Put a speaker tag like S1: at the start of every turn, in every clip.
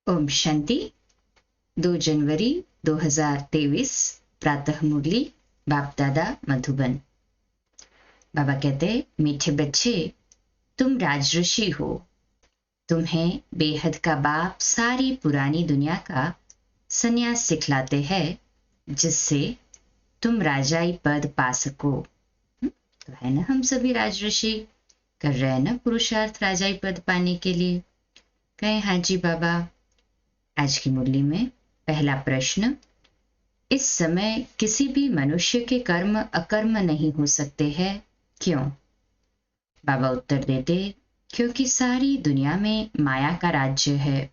S1: ओम शांति। 2 जनवरी 2023 प्रातः मुरली बाप दादा मधुबन। बाबा कहते, मीठे बच्चे, तुम राजऋषि हो। तुम्हें बेहद का बाप सारी पुरानी दुनिया का संन्यास सिखलाते हैं, जिससे तुम राजाई पद पा सको। तो है ना, हम सभी राजऋषि कर रहे हैं ना पुरुषार्थ राजाई पद पाने के लिए। कहें हाँ जी बाबा। आज की मुरली में पहला प्रश्न, इस समय किसी भी मनुष्य के कर्म अकर्म नहीं हो सकते हैं, क्यों? बाबा उत्तर देते, क्योंकि सारी दुनिया में माया का राज्य है,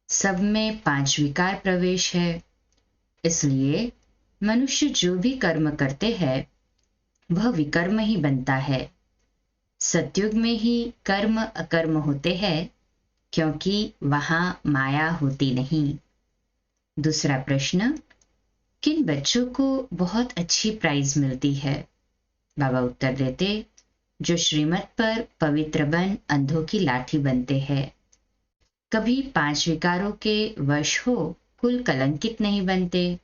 S1: सब में 5 विकार प्रवेश है। इसलिए मनुष्य जो भी कर्म करते हैं वह विकर्म ही बनता है। सतयुग में ही कर्म अकर्म होते हैं, क्योंकि वहां माया होती नहीं। दूसरा प्रश्न, किन बच्चों को बहुत अच्छी प्राइज मिलती है? बाबा उत्तर देते, जो श्रीमत पर पवित्र बन अंधों की लाठी बनते हैं। कभी 5 विकारों के वश हो कुल कलंकित नहीं बनते,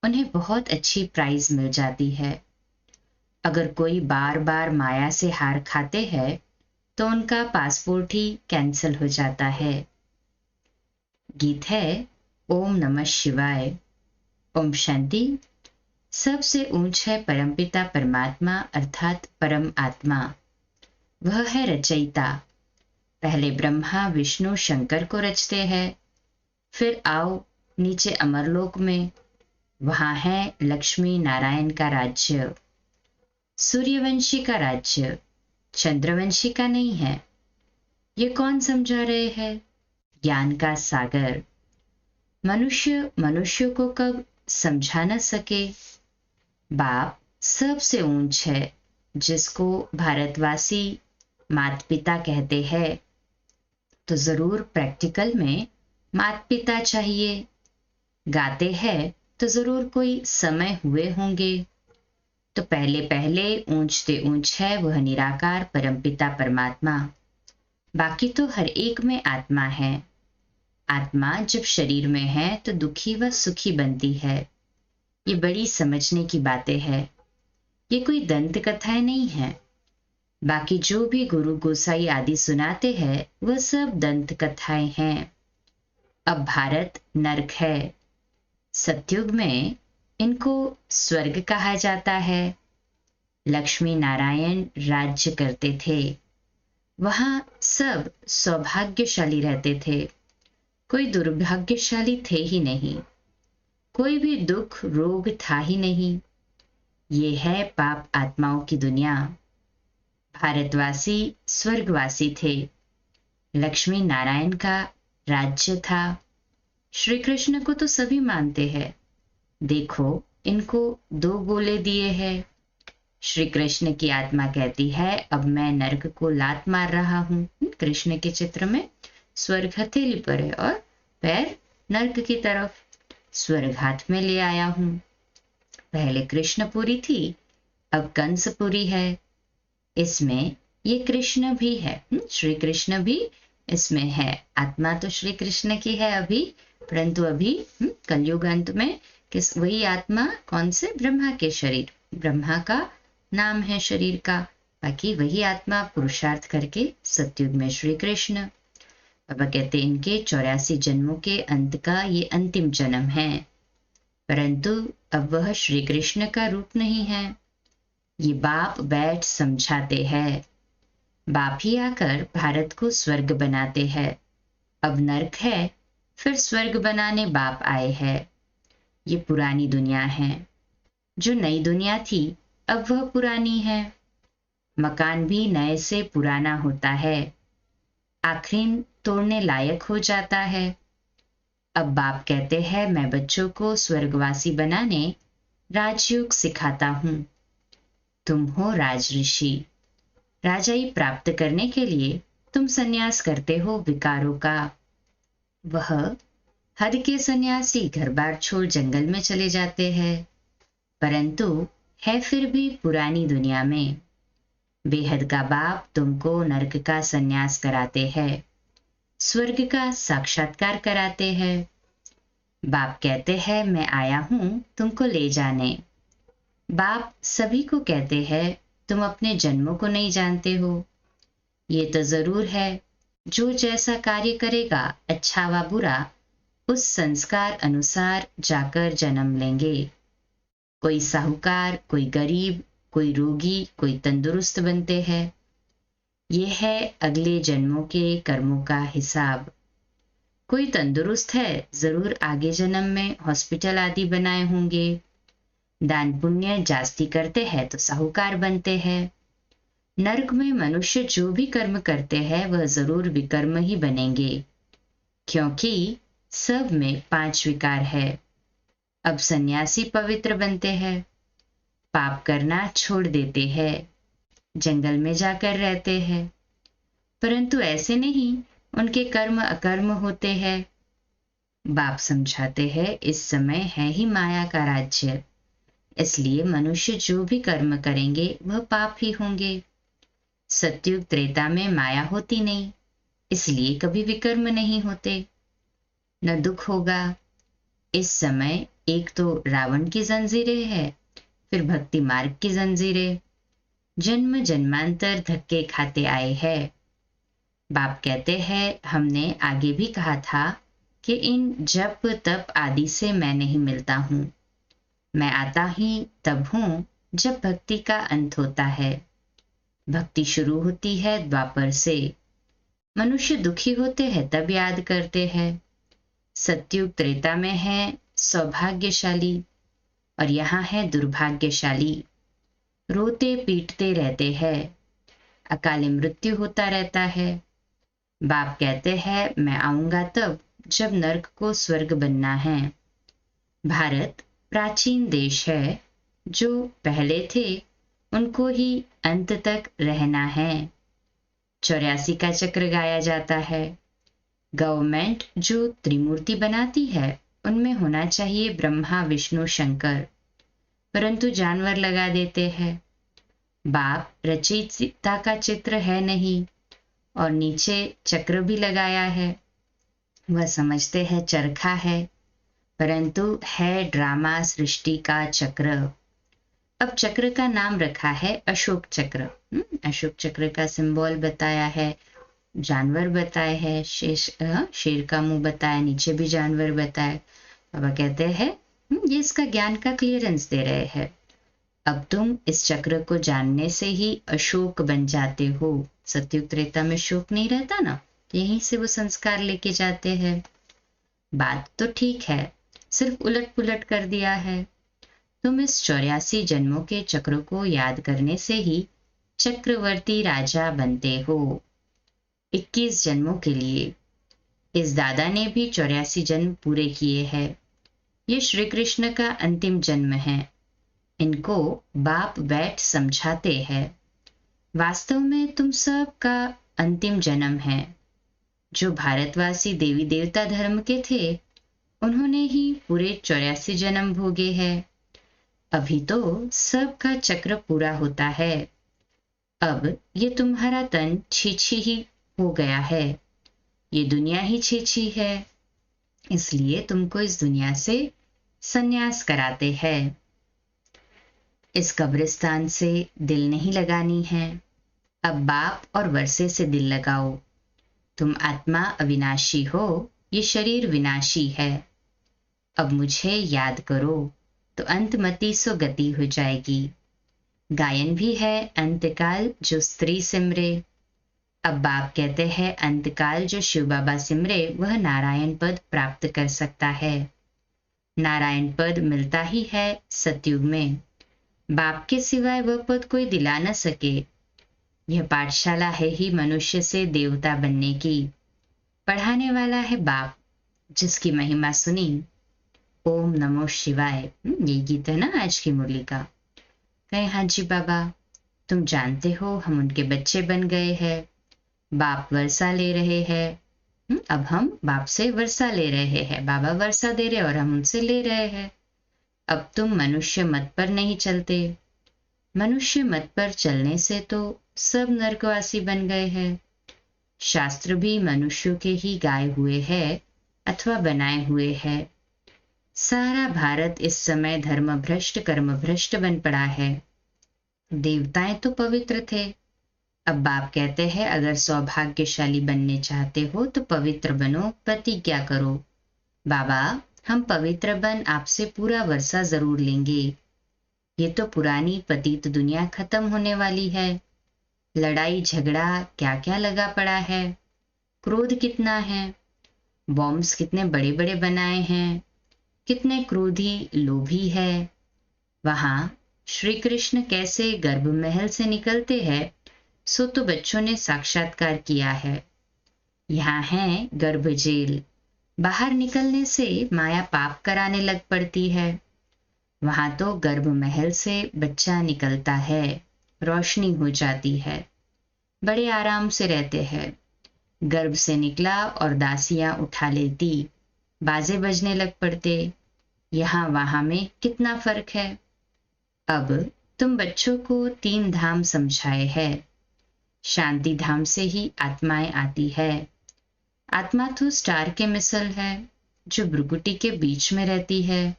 S1: उन्हें बहुत अच्छी प्राइज मिल जाती है। अगर कोई बार बार माया से हार खाते हैं तो उनका पासपोर्ट ही कैंसिल हो जाता है। गीत है ओम नमः शिवाय। ओम शांति। सबसे ऊंच है परमपिता परमात्मा अर्थात परम आत्मा। वह है रचयिता। पहले ब्रह्मा विष्णु शंकर को रचते हैं, फिर आओ नीचे अमरलोक में, वहां है लक्ष्मी नारायण का राज्य। सूर्यवंशी का राज्य चंद्रवंशी का नहीं है। ये कौन समझा रहे हैं? ज्ञान का सागर। मनुष्य को कब समझा न सके। बाप सबसे ऊंच है, जिसको भारतवासी माता पिता कहते हैं, तो जरूर प्रैक्टिकल में माता पिता चाहिए। गाते हैं तो जरूर कोई समय हुए होंगे। तो पहले ऊंचते ऊंच है वह निराकार परमपिता परमात्मा। बाकी तो हर एक में आत्मा है। आत्मा जब शरीर में है तो दुखी व सुखी बनती है। ये बड़ी समझने की बातें है। ये कोई दंत कथाएं नहीं है। बाकी जो भी गुरु गोसाई आदि सुनाते हैं वह सब दंत कथाएं हैं। अब भारत नरक है। सतयुग में इनको स्वर्ग कहा जाता है। लक्ष्मी नारायण राज्य करते थे। वहां सब सौभाग्यशाली रहते थे, कोई दुर्भाग्यशाली थे ही नहीं। कोई भी दुख रोग था ही नहीं। ये है पाप आत्माओं की दुनिया। भारतवासी स्वर्गवासी थे। लक्ष्मी नारायण का राज्य था। श्री कृष्ण को तो सभी मानते हैं। देखो इनको 2 गोले दिए हैं। श्री कृष्ण की आत्मा कहती है, अब मैं नरक को लात मार रहा हूं। कृष्ण के चित्र में स्वर्ग हथेली पर है और पैर नरक की तरफ। स्वर्ग हाथ में ले आया हूं। पहले कृष्णपुरी थी, अब कंसपुरी है। इसमें ये कृष्ण भी है। श्री कृष्ण भी इसमें है। आत्मा तो श्री कृष्ण की है अभी, परंतु अभी कलयुग अंत में वही आत्मा कौन से? ब्रह्मा के शरीर। ब्रह्मा का नाम है शरीर का। बाकी वही आत्मा पुरुषार्थ करके सतयुग में श्री कृष्ण। बाबा कहते इनके 84 जन्मों के अंत का ये अंतिम जन्म है, परंतु अब वह श्री कृष्ण का रूप नहीं है। ये बाप बैठ समझाते हैं। बाप ही आकर भारत को स्वर्ग बनाते हैं। अब नरक है, फिर स्वर्ग बनाने बाप आए हैं। ये पुरानी दुनिया है। जो नई दुनिया थी अब वह पुरानी है। मकान भी नए से पुराना होता है, आखिर तोड़ने लायक हो जाता है। अब बाप कहते हैं, मैं बच्चों को स्वर्गवासी बनाने राजयोग सिखाता हूं। तुम हो राजऋषि। राजाई प्राप्त करने के लिए तुम संन्यास करते हो विकारों का। वह हद के सन्यासी घर बार छोड़ जंगल में चले जाते हैं, परंतु है फिर भी पुरानी दुनिया में। बेहद का बाप तुमको नरक का संन्यास कराते हैं। स्वर्ग का साक्षात्कार कराते हैं। बाप कहते हैं मैं आया हूं तुमको ले जाने। बाप सभी को कहते हैं तुम अपने जन्मों को नहीं जानते हो। ये तो जरूर है, जो जैसा कार्य करेगा अच्छा व बुरा उस संस्कार अनुसार जाकर जन्म लेंगे। कोई साहूकार, कोई गरीब, कोई रोगी, कोई तंदुरुस्त बनते हैं। ये है अगले जन्मों के कर्मों का हिसाब। कोई तंदुरुस्त है, जरूर आगे जन्म में हॉस्पिटल आदि बनाए होंगे। दान पुण्य जास्ती करते हैं तो साहूकार बनते हैं। नरक में मनुष्य जो भी कर्म करते हैं वह जरूर विकर्म ही बनेंगे, क्योंकि सब में 5 विकार है। अब सन्यासी पवित्र बनते हैं, पाप करना छोड़ देते हैं, जंगल में जाकर रहते हैं, परंतु ऐसे नहीं, उनके कर्म अकर्म होते हैं। बाप समझाते हैं इस समय है ही माया का राज्य, इसलिए मनुष्य जो भी कर्म करेंगे वह पाप ही होंगे। सतयुग त्रेता में माया होती नहीं, इसलिए कभी विकर्म नहीं होते, न दुख होगा। इस समय एक तो रावण की जंजीरें है, फिर भक्ति मार्ग की जंजीरें, जन्म जन्मांतर धक्के खाते आए हैं। बाप कहते हैं हमने आगे भी कहा था कि इन जप तप आदि से मैं नहीं मिलता हूं। मैं आता ही तब हूं जब भक्ति का अंत होता है। भक्ति शुरू होती है द्वापर से। मनुष्य दुखी होते हैं तब याद करते हैं। सतयुग त्रेता में है सौभाग्यशाली और यहाँ है दुर्भाग्यशाली। रोते पीटते रहते हैं, अकाली मृत्यु होता रहता है। बाप कहते हैं मैं आऊंगा तब जब नर्क को स्वर्ग बनना है। भारत प्राचीन देश है, जो पहले थे उनको ही अंत तक रहना है। 84 का चक्र गाया जाता है। गवर्नमेंट जो त्रिमूर्ति बनाती है उनमें होना चाहिए ब्रह्मा विष्णु शंकर, परंतु जानवर लगा देते हैं। बाप रचयिता का चित्र है नहीं और नीचे चक्र भी लगाया है। वह समझते हैं चरखा है, परंतु है ड्रामा सृष्टि का चक्र। अब चक्र का नाम रखा है अशोक चक्र। अशोक चक्र का सिंबल बताया है, जानवर बताए हैं, शेर का मुंह बताया, नीचे भी जानवर बताए। बाबा कहते हैं ये इसका ज्ञान का क्लियरेंस दे रहे हैं। अब तुम इस चक्र को जानने से ही अशोक बन जाते हो। सतयुग त्रेता में शोक नहीं रहता ना, यहीं से वो संस्कार लेके जाते हैं। बात तो ठीक है, सिर्फ उलट पुलट कर दिया है। तुम इस 84 जन्मों के चक्र को याद करने से ही चक्रवर्ती राजा बनते हो। 21 जन्मों के लिए इस दादा ने भी 84 जन्म पूरे किए हैं। ये श्री कृष्ण का अंतिम जन्म है। इनको बाप बैठ समझाते हैं। वास्तव में तुम सब का अंतिम जन्म है। जो भारतवासी देवी देवता धर्म के थे उन्होंने ही पूरे 84 जन्म भोगे हैं। अभी तो सबका चक्र पूरा होता है। अब ये तुम्हारा तन छीछी ही हो गया है, ये दुनिया ही छीछी है, इसलिए तुमको इस दुनिया से संन्यास कराते हैं। इस कब्रिस्तान से दिल नहीं लगानी है, अब बाप और वर्षे से दिल लगाओ। तुम आत्मा अविनाशी हो, ये शरीर विनाशी है। अब मुझे याद करो तो अंतमति सो गति हो जाएगी। गायन भी है अंतकाल जो स्त्री सिमरे। अब बाप कहते हैं अंतकाल जो शिव बाबा सिमरे वह नारायण पद प्राप्त कर सकता है। नारायण पद मिलता ही है सतयुग में। बाप के सिवाय वह पद कोई दिला न सके। यह पाठशाला है ही मनुष्य से देवता बनने की। पढ़ाने वाला है बाप, जिसकी महिमा सुनी। ओम नमो शिवाय। ये गीत है ना आज की मुरली का। कहे हाँ जी बाबा, तुम जानते हो हम उनके बच्चे बन गए हैं। बाप वर्षा ले रहे हैं। अब हम बाप से वर्षा ले रहे हैं। बाबा वर्षा दे रहे और हम उनसे ले रहे हैं। अब तुम मनुष्य मत पर नहीं चलते। मनुष्य मत पर चलने से तो सब नरकवासी बन गए हैं। शास्त्र भी मनुष्यों के ही गाए हुए हैं अथवा बनाए हुए हैं। सारा भारत इस समय धर्म भ्रष्ट कर्म भ्रष्ट बन पड़ा है। देवताएं तो पवित्र थे। अब बाप कहते हैं अगर सौभाग्यशाली बनने चाहते हो तो पवित्र बनो, प्रतिज्ञा करो। बाबा, हम पवित्र बन आपसे पूरा वर्षा जरूर लेंगे। ये तो पुरानी पतित दुनिया खत्म होने वाली है। लड़ाई झगड़ा क्या क्या लगा पड़ा है, क्रोध कितना है, बॉम्ब्स कितने बड़े बड़े बनाए हैं, कितने क्रोधी लोभी है। वहां श्री कृष्ण कैसे गर्भ महल से निकलते हैं सो तो बच्चों ने साक्षात्कार किया है। यहाँ है गर्भ जेल, बाहर निकलने से माया पाप कराने लग पड़ती है। वहां तो गर्भ महल से बच्चा निकलता है, रोशनी हो जाती है, बड़े आराम से रहते हैं। गर्भ से निकला और दासियां उठा लेती, बाजे बजने लग पड़ते। यहाँ वहां में कितना फर्क है। अब तुम बच्चों को 3 धाम समझाए है। शांति धाम से ही आत्माएं आती है। आत्मा तो स्टार के मिसल है जो भ्रुकुटी के बीच में रहती है।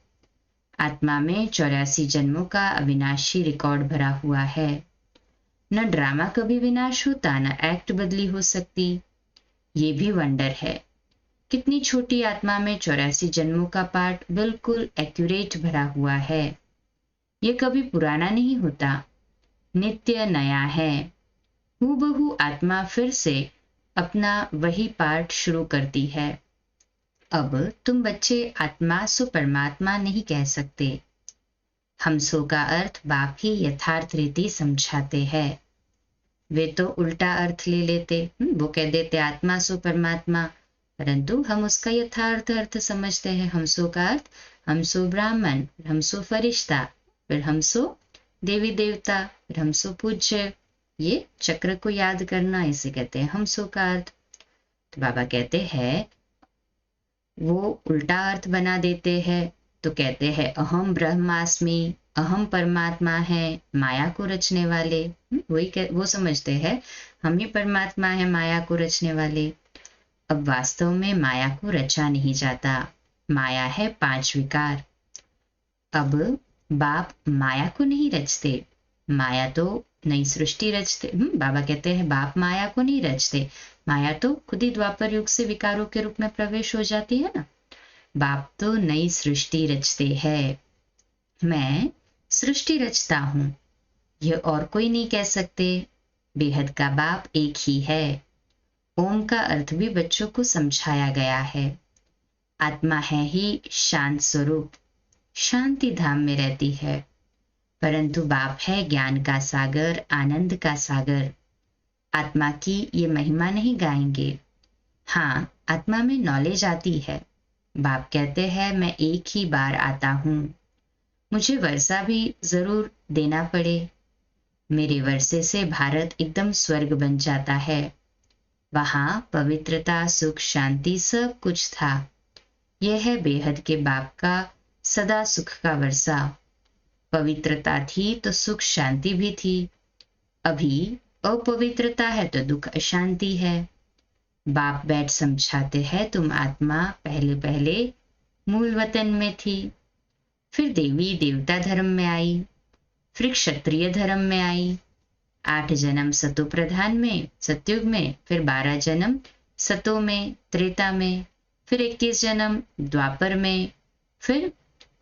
S1: आत्मा में 84 जन्मों का अविनाशी रिकॉर्ड भरा हुआ है। न ड्रामा कभी विनाश होता, न एक्ट बदली हो सकती। ये भी वंडर है। कितनी छोटी आत्मा में 84 जन्मों का पाठ बिल्कुल एक्यूरेट भरा हुआ है। ये कभी पुराना नहीं होता, नित्य नया है। हूबहू आत्मा फिर से अपना वही पाठ शुरू करती है। अब तुम बच्चे आत्मा सो परमात्मा नहीं कह सकते। हमसो का अर्थ बाप ही यथार्थ रीति समझाते हैं। वे तो उल्टा अर्थ ले लेते, वो कह देते आत्मा सो परमात्मा, परंतु हम उसका यथार्थ अर्थ समझते हैं। हमसो का अर्थ हमसो ब्राह्मण, हमसो फरिश्ता, फिर हमसो देवी देवता, फिर हमसो पूज्य। ये चक्र को याद करना, इसे कहते हैं हमसो का अर्थ। तो बाबा कहते हैं वो उल्टा अर्थ बना देते हैं। तो कहते हैं अहम ब्रह्मास्मि, अहम परमात्मा है, माया को रचने वाले। वो समझते हैं हम ही परमात्मा है, माया को रचने वाले। अब वास्तव में माया को रचा नहीं जाता। माया है 5 विकार। अब बाप माया को नहीं रचते, माया तो नई सृष्टि रचते। बाबा कहते हैं बाप माया को नहीं रचते, माया तो खुद ही द्वापर युग से विकारों के रूप में प्रवेश हो जाती है ना। बाप तो नई सृष्टि रचते हैं। मैं सृष्टि रचता हूं, यह और कोई नहीं कह सकते। बेहद का बाप एक ही है। ओम का अर्थ भी बच्चों को समझाया गया है। आत्मा है ही शांत स्वरूप, शांति धाम में रहती है, परंतु बाप है ज्ञान का सागर, आनंद का सागर। आत्मा की ये महिमा नहीं गाएंगे। हाँ, आत्मा में नॉलेज आती है। बाप कहते हैं मैं एक ही बार आता हूं, मुझे वर्षा भी जरूर देना पड़े। मेरे वर्षे से भारत एकदम स्वर्ग बन जाता है। वहां पवित्रता, सुख, शांति सब कुछ था। यह है बेहद के बाप का सदा सुख का वर्षा। पवित्रता थी तो सुख शांति भी थी। अभी अपवित्रता है तो दुख अशांति है। बाप बैठ समझाते हैं तुम आत्मा पहले पहले मूल वतन में थी, फिर देवी देवता धर्म में आई, फिर क्षत्रिय धर्म में आई। 8 जन्म सतो प्रधान में सतयुग में, फिर 12 जन्म सतो में त्रेता में, फिर 21 जन्म द्वापर में, फिर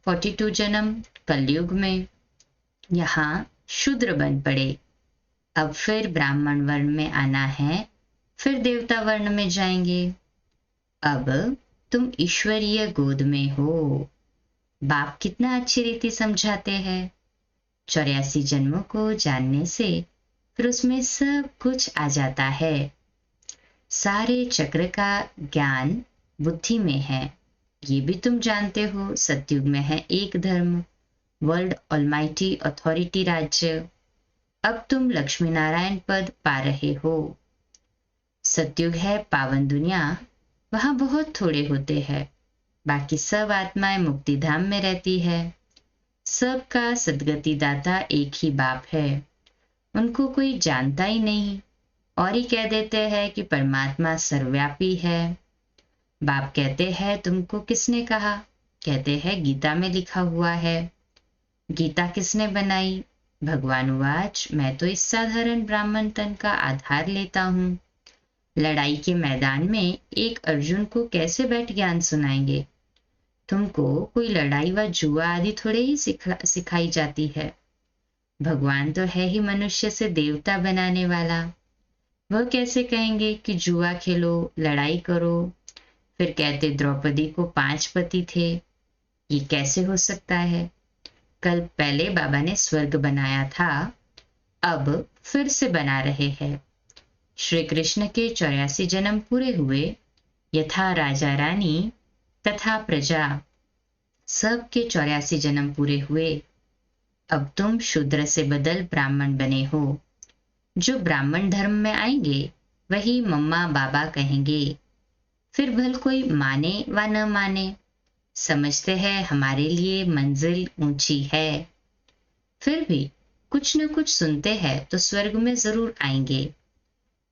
S1: 42 जन्म कलयुग में। यहाँ शूद्र बन पड़े। अब फिर ब्राह्मण वर्ण में आना है, फिर देवता वर्ण में जाएंगे। अब तुम ईश्वरीय गोद में हो। बाप कितना अच्छी रीति समझाते हैं। 84 जन्मों को जानने से फिर उसमें सब कुछ आ जाता है। सारे चक्र का ज्ञान बुद्धि में है। ये भी तुम जानते हो सतयुग में है एक धर्म, वर्ल्ड ऑलमाइटी अथॉरिटी राज्य। अब तुम लक्ष्मी नारायण पद पा रहे हो। सतयुग है पावन दुनिया, वहां बहुत थोड़े होते हैं। बाकी सब आत्माएं मुक्ति धाम में रहती है। सबका सदगति दाता एक ही बाप है, उनको कोई जानता ही नहीं। और ही कह देते हैं कि परमात्मा सर्वव्यापी है। बाप कहते हैं तुमको किसने कहा? कहते हैं गीता में लिखा हुआ है। गीता किसने बनाई? भगवान उवाच मैं तो इस साधारण ब्राह्मण तन का आधार लेता हूँ। लड़ाई के मैदान में एक अर्जुन को कैसे बैठ ज्ञान सुनाएंगे? तुमको कोई लड़ाई व जुआ आदि थोड़े ही सिखाई जाती है। भगवान तो है ही मनुष्य से देवता बनाने वाला। वह कैसे कहेंगे कि जुआ खेलो, लड़ाई करो? फिर कहते द्रौपदी को 5 पति थे। ये कैसे हो सकता है? कल पहले बाबा ने स्वर्ग बनाया था, अब फिर से बना रहे हैं। श्री कृष्ण के 84 जन्म पूरे हुए। यथा राजा रानी तथा प्रजा, सबके 84 जन्म पूरे हुए। अब तुम शूद्र से बदल ब्राह्मण बने हो। जो ब्राह्मण धर्म में आएंगे वही मम्मा बाबा कहेंगे। फिर भल कोई माने व न माने, समझते हैं हमारे लिए मंजिल ऊंची है। फिर भी कुछ न कुछ सुनते हैं तो स्वर्ग में जरूर आएंगे,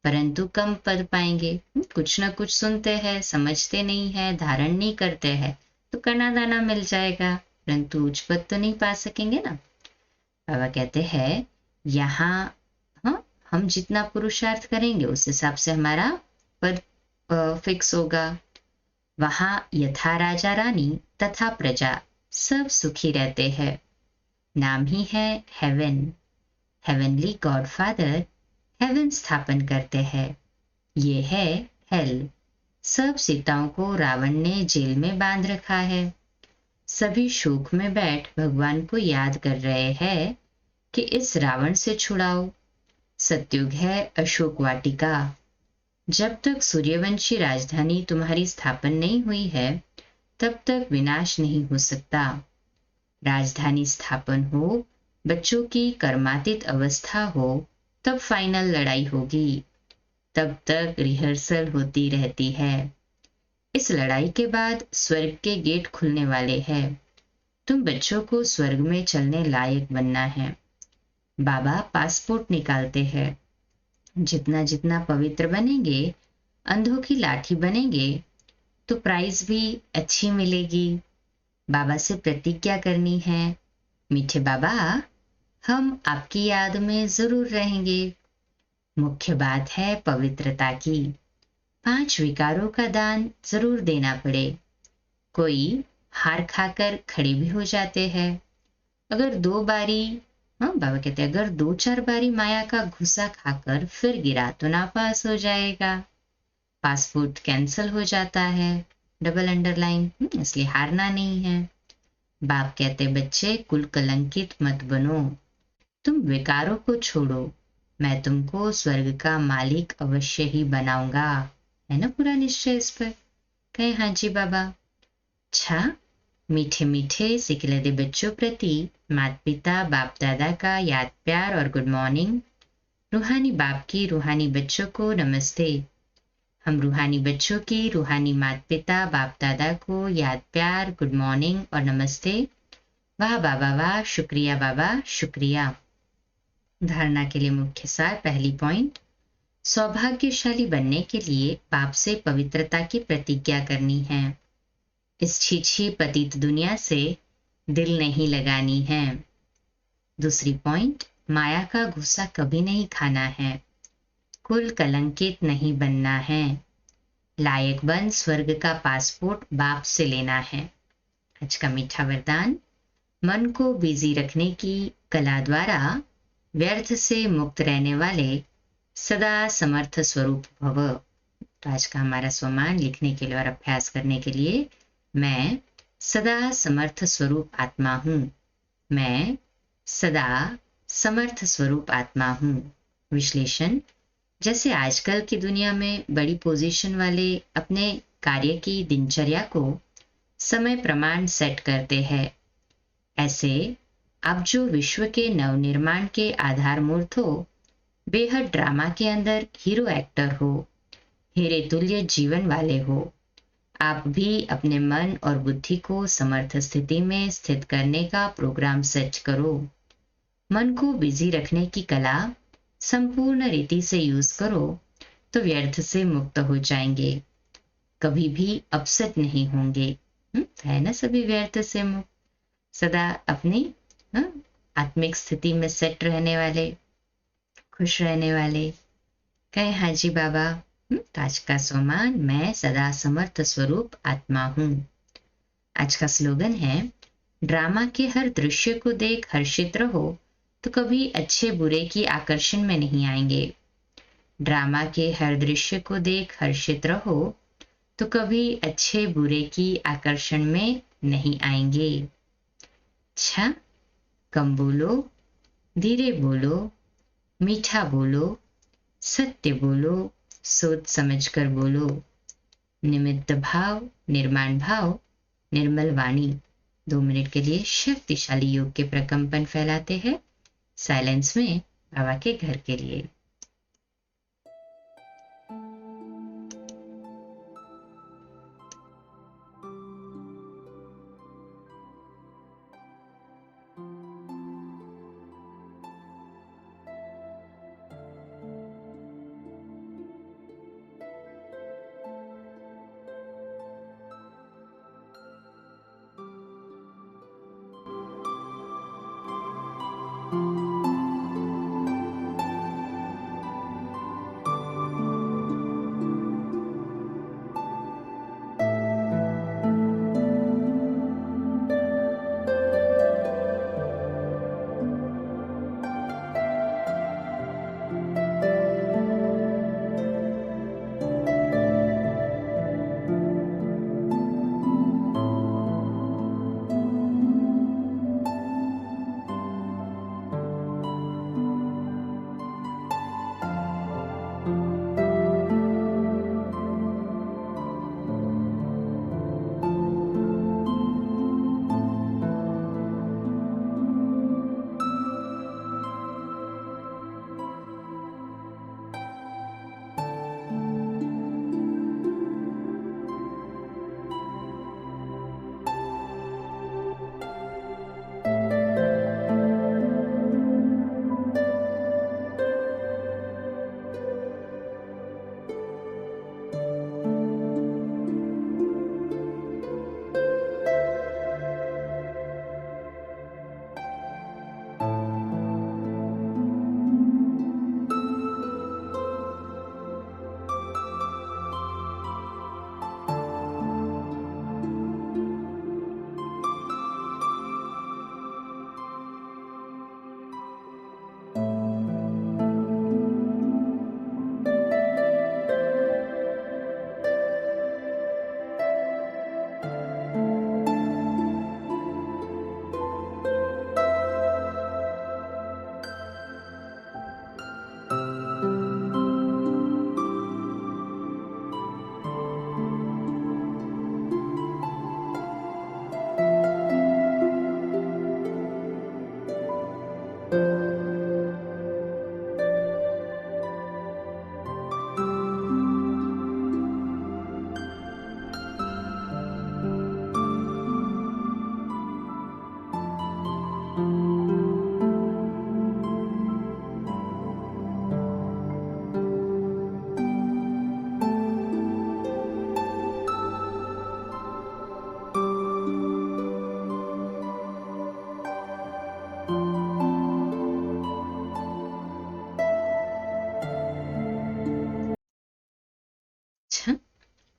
S1: परंतु कम पद पाएंगे। कुछ न कुछ सुनते हैं, समझते नहीं है, धारण नहीं करते हैं तो कना दाना मिल जाएगा, परंतु उच्च पद तो नहीं पा सकेंगे ना। बाबा कहते हैं यहाँ हम जितना पुरुषार्थ करेंगे उस हिसाब से हमारा पद फिक्स होगा। वहां यथा राजा रानी तथा प्रजा सब सुखी रहते हैं। नाम ही है हेवन। हेवनली गॉडफादर हेवन स्थापन करते हैं। ये है हेल। सब सीताओं को रावण ने जेल में बांध रखा है। सभी शोक में बैठ भगवान को याद कर रहे हैं कि इस रावण से छुड़ाओ। सत्युग है अशोक वाटिका। जब तक सूर्यवंशी राजधानी तुम्हारी स्थापन नहीं हुई है तब तक विनाश नहीं हो सकता। राजधानी स्थापन हो, बच्चों की कर्मातीत अवस्था हो, तब फाइनल लड़ाई होगी। तब तक रिहर्सल होती रहती है। इस लड़ाई के बाद स्वर्ग के गेट खुलने वाले हैं। तुम बच्चों को स्वर्ग में चलने लायक बनना है। बाबा पासपोर्ट निकालते हैं। जितना जितना पवित्र बनेंगे, अंधों की लाठी बनेंगे, तो प्राइज भी अच्छी मिलेगी। बाबा से प्रतिज्ञा करनी है, मीठे बाबा हम आपकी याद में जरूर रहेंगे। मुख्य बात है पवित्रता की। 5 विकारों का दान जरूर देना पड़े। कोई हार खाकर खड़े भी हो जाते हैं। अगर 2 बारी बाबा कहते हैं अगर 2-4 बारी माया का घुसा खाकर फिर गिरा तो नापास हो जाएगा। पासपोर्ट कैंसिल हो जाता है, डबल अंडरलाइन, इसलिए हारना नहीं है। बाप कहते बच्चे कुल कलंकित मत बनो, तुम विकारों को छोड़ो, मैं तुमको स्वर्ग का मालिक अवश्य ही बनाऊंगा। है ना पूरा निश्चय इस पर? कहे हाँ जी बाबा। अच्छा, मीठे मीठे सिखलदे बच्चों प्रति माता पिता बाप दादा का याद प्यार और गुड मॉर्निंग। रूहानी बाप की रूहानी बच्चों को नमस्ते। हम रूहानी बच्चों की रूहानी माता पिता बाप दादा को याद प्यार गुड मॉर्निंग और नमस्ते। वाह बाबा वाह, शुक्रिया बाबा शुक्रिया। धारणा के लिए मुख्य सार। पहली पॉइंट, सौभाग्यशाली बनने के लिए बाप से पवित्रता की प्रतिज्ञा करनी है। इस छीछी पतित दुनिया से दिल नहीं लगानी है। दूसरी पॉइंट, माया का घुसा कभी नहीं खाना है। कुल कलंकित नहीं बनना है। लायक बन स्वर्ग का पासपोर्ट बाप से लेना है। आज का मीठा वरदान, मन को बिजी रखने की कला द्वारा व्यर्थ से मुक्त रहने वाले सदा समर्थ स्वरूप भव। तो आज का हमारा स्वमान लिखने के लिए और अभ्यास करने के लिए, मैं सदा समर्थ स्वरूप आत्मा हूँ। मैं सदा समर्थ स्वरूप आत्मा हूँ। विश्लेषण, जैसे आजकल की दुनिया में बड़ी पोजीशन वाले अपने कार्य की दिनचर्या को समय प्रमाण सेट करते हैं, ऐसे आप जो विश्व के नवनिर्माण के आधार मूर्त हो, बेहद ड्रामा के अंदर हीरो एक्टर हो, हीरे तुल्य जीवन वाले हो, आप भी अपने मन और बुद्धि को समर्थ स्थिति में स्थित करने का प्रोग्राम सेट करो। मन को बिजी रखने की कला संपूर्ण रीति से यूज करो तो व्यर्थ से मुक्त हो जाएंगे, कभी भी अपसेट नहीं होंगे। है ना सभी व्यर्थ से मुक्त, सदा अपनी आत्मिक स्थिति में सेट रहने वाले, खुश रहने वाले। कहे हाजी बाबा, ताज का सोमान मैं सदा समर्थ स्वरूप आत्मा हूँ। आज का स्लोगन है, ड्रामा के हर दृश्य को देख हर्षित रहो तो कभी अच्छे बुरे की आकर्षण में नहीं आएंगे। ड्रामा के हर दृश्य को देख हर्षित रहो तो कभी अच्छे बुरे की आकर्षण में नहीं आएंगे। अच्छा, कम बोलो, धीरे बोलो, मीठा बोलो, सत्य बोलो, सोच समझ कर बोलो। निमित्त भाव, निर्माण भाव, निर्मल वाणी। 2 मिनट के लिए शक्तिशाली योग के प्रकंपन फैलाते हैं साइलेंस में बाबा के घर के लिए।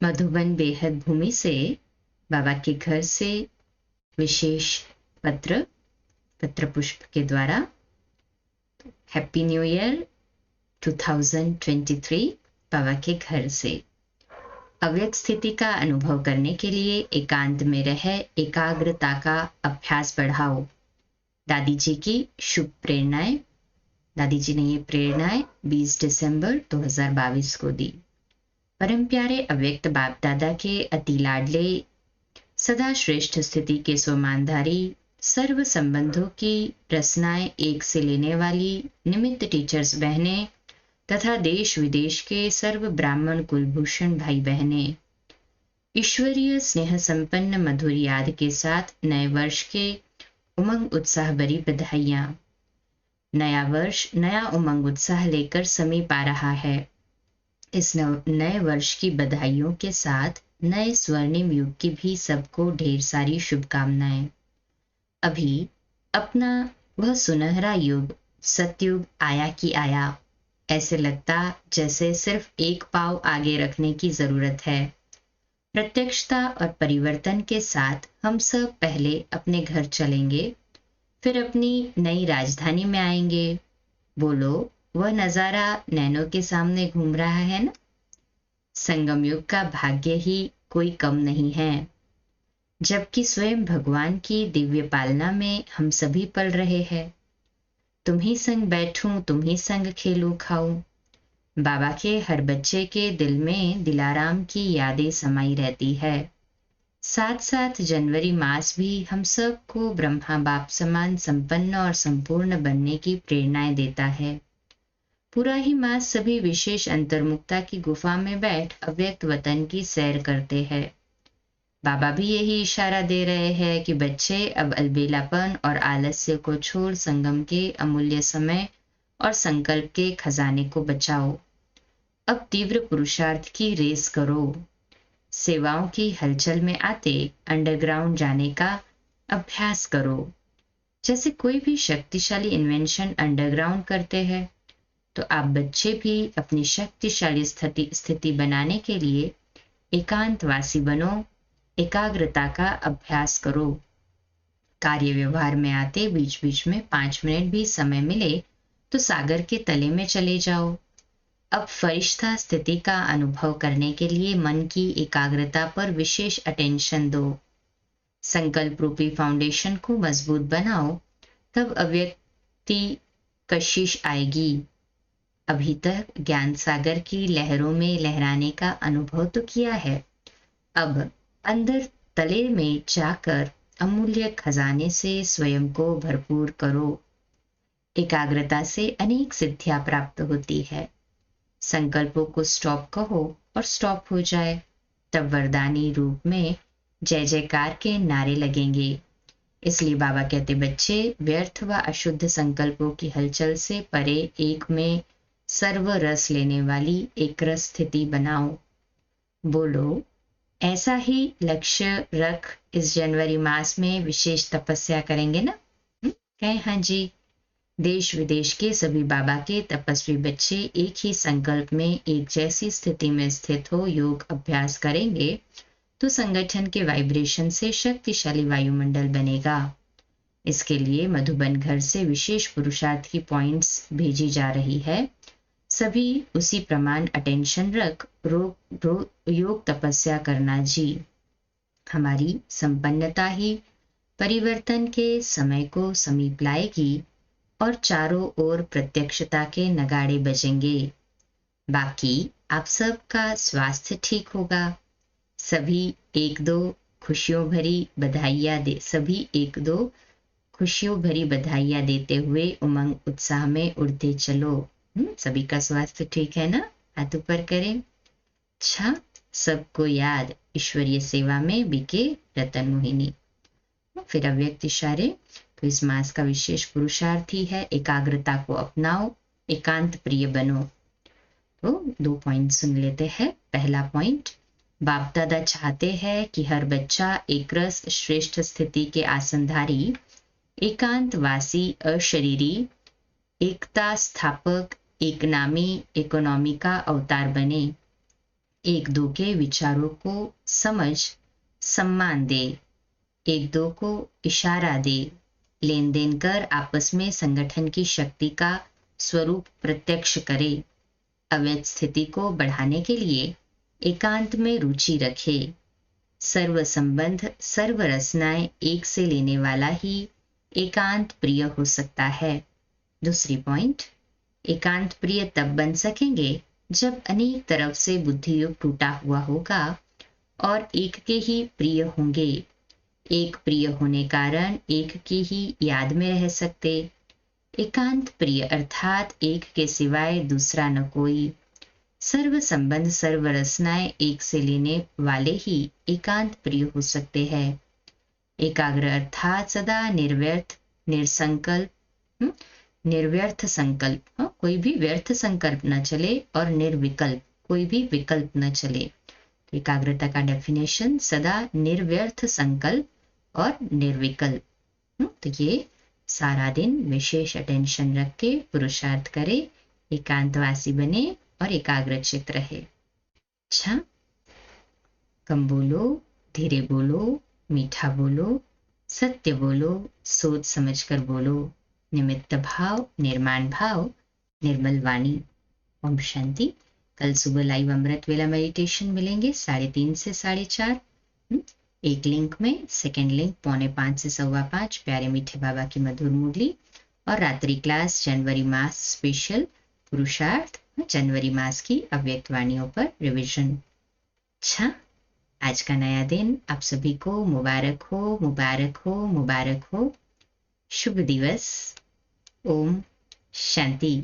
S1: मधुबन बेहद भूमि से बाबा के घर से विशेष पत्र पुष्प के द्वारा हैप्पी न्यू ईयर 2023 बाबा के घर से। अव्यक्त स्थिति का अनुभव करने के लिए एकांत में रह एकाग्रता का अभ्यास बढ़ाओ। दादी जी की शुभ प्रेरणाएं। दादी जी ने ये प्रेरणाएं 20 दिसंबर 2022 को दी। परम प्यारे अव्यक्त बाप दादा के अति लाडले, सदा श्रेष्ठ स्थिति के स्वमानधारी, सर्व संबंधों की रचनाएं एक से लेने वाली निमित्त टीचर्स बहनें तथा देश विदेश के सर्व ब्राह्मण कुलभूषण भाई बहनें, ईश्वरीय स्नेह संपन्न मधुर याद के साथ नए वर्ष के उमंग उत्साह भरी बधाइयाँ। नया वर्ष नया उमंग उत्साह लेकर समीप आ रहा है। इस नए वर्ष की बधाइयों के साथ नए स्वर्णिम युग की भी सबको ढेर सारी शुभकामनाएं। अभी अपना वह सुनहरा युग सतयुग आया कि आया। ऐसे लगता जैसे सिर्फ एक पाँव आगे रखने की जरूरत है। प्रत्यक्षता और परिवर्तन के साथ हम सब पहले अपने घर चलेंगे, फिर अपनी नई राजधानी में आएंगे। बोलो, वह नजारा नैनों के सामने घूम रहा है ना। संगम युग का भाग्य ही कोई कम नहीं है, जबकि स्वयं भगवान की दिव्य पालना में हम सभी पल रहे हैं। तुम ही संग बैठूं, तुम ही संग खेलूं खाऊं। बाबा के हर बच्चे के दिल में दिलाराम की यादें समाई रहती है। साथ साथ जनवरी मास भी हम सबको ब्रह्मा बाप समान संपन्न और संपूर्ण बनने की प्रेरणाएं देता है। पूरा ही मास सभी विशेष अंतर्मुखता की गुफा में बैठ अव्यक्त वतन की सैर करते हैं। बाबा भी यही इशारा दे रहे हैं कि बच्चे अब अलबेलापन और आलस्य को छोड़ संगम के अमूल्य समय और संकल्प के खजाने को बचाओ। अब तीव्र पुरुषार्थ की रेस करो। सेवाओं की हलचल में आते अंडरग्राउंड जाने का अभ्यास करो। जैसे कोई भी शक्तिशाली इन्वेंशन अंडरग्राउंड करते हैं, तो आप बच्चे भी अपनी शक्तिशाली स्थिति बनाने के लिए एकांतवासी बनो, एकाग्रता का अभ्यास करो। कार्य व्यवहार में आते बीच बीच में 5 मिनट भी समय मिले तो सागर के तले में चले जाओ। अब फरिश्ता स्थिति का अनुभव करने के लिए मन की एकाग्रता पर विशेष अटेंशन दो। संकल्प रूपी फाउंडेशन को मजबूत बनाओ, तब अव्यक्ति कशिश आएगी। अभी तक ज्ञान सागर की लहरों में लहराने का अनुभव तो किया है। अब अंदर तले में जाकर अमूल्य खजाने से स्वयं को भरपूर करो। एकाग्रता से अनेक सिद्धियां प्राप्त होती है। संकल्पों को स्टॉप कहो और स्टॉप हो जाए, तब वरदानी रूप में जय जयकार के नारे लगेंगे। इसलिए बाबा कहते, बच्चे व्यर्थ व अशुद्ध संकल्पों की हलचल से परे एक में सर्व रस लेने वाली एक रस स्थिति बनाओ। बोलो, ऐसा ही लक्ष्य रख इस जनवरी मास में विशेष तपस्या करेंगे ना। कहें हाँ जी। देश विदेश के सभी बाबा के तपस्वी बच्चे एक ही संकल्प में एक जैसी स्थिति में स्थित हो योग अभ्यास करेंगे तो संगठन के वाइब्रेशन से शक्तिशाली वायुमंडल बनेगा। इसके लिए मधुबन घर से विशेष पुरुषार्थ की पॉइंट्स भेजी जा रही है। सभी उसी प्रमाण अटेंशन रख योग तपस्या करना जी। हमारी संपन्नता ही परिवर्तन के समय को समीप लाएगी और चारों ओर प्रत्यक्षता के नगाड़े बजेंगे। बाकी आप सबका स्वास्थ्य ठीक होगा। सभी एक दो खुशियों भरी बधाइयां देते हुए उमंग उत्साह में उड़ते चलो। सभी का स्वास्थ्य ठीक है ना। हाथ ऊपर करें। अच्छा, सबको याद ईश्वरीय सेवा में बीके रतन मोहिनी। फिर अव्यक्त इशारे। तो इस मास का विशेष पुरुषार्थ ही है एकाग्रता को अपनाओ, एकांत प्रिय बनो। तो 2 पॉइंट सुन लेते हैं। पहला पॉइंट, बाप दादा चाहते हैं कि हर बच्चा एक रस श्रेष्ठ स्थिति के आसनधारी, एकांतवासी, अशरीरी, एकता स्थापक, एक नामी इकोनॉमी का अवतार बने। एक दो के विचारों को समझ सम्मान दे, एक दो को इशारा दे, लेन देन कर आपस में संगठन की शक्ति का स्वरूप प्रत्यक्ष करे। अवैध स्थिति को बढ़ाने के लिए एकांत में रुचि रखे। सर्व संबंध, सर्व रचनाएं एक से लेने वाला ही एकांत प्रिय हो सकता है। दूसरी पॉइंट, एकांत प्रिय तब बन सकेंगे जब अनेक तरफ से बुद्धि युग टूटा हुआ होगा और एक के ही प्रिय होंगे। एक प्रिय होने कारण एक की ही याद में रह सकते। एकांत प्रिय अर्थात एक के सिवाय दूसरा न कोई। सर्व संबंध, सर्व रचनाएं एक से लेने वाले ही एकांत प्रिय हो सकते हैं। एकाग्र अर्थात सदा निर्व्यर्थ, निरसंकल्प, निर्व्यर्थ संकल्प, हाँ, कोई भी व्यर्थ संकल्प न चले, और निर्विकल्प, कोई भी विकल्प न चले। तो एकाग्रता का डेफिनेशन, सदा निर्व्यर्थ संकल्प और निर्विकल्प। तो ये सारा दिन विशेष अटेंशन रख के पुरुषार्थ करे, एकांतवासी बने और एकाग्रचित रहे। अच्छा, कम बोलो, धीरे बोलो, मीठा बोलो, सत्य बोलो, सोच समझकर बोलो, निमित्त भाव, निर्माण भाव, निर्मल वाणी। ओम शांति। कल सुबह लाइव अमृत वेला मेडिटेशन मिलेंगे 3:30 से 4:30। एक लिंक में, सेकंड लिंक 4:45 से 5:15, प्यारे मीठे बाबा की मधुर मुरली। और रात्रि क्लास जनवरी मास स्पेशल पुरुषार्थ, जनवरी मास की अव्यक्त वाणियों पर रिविजन। अच्छा, आज का नया दिन आप सभी को मुबारक हो, मुबारक हो, मुबारक हो। शुभ दिवस। ओम शांति।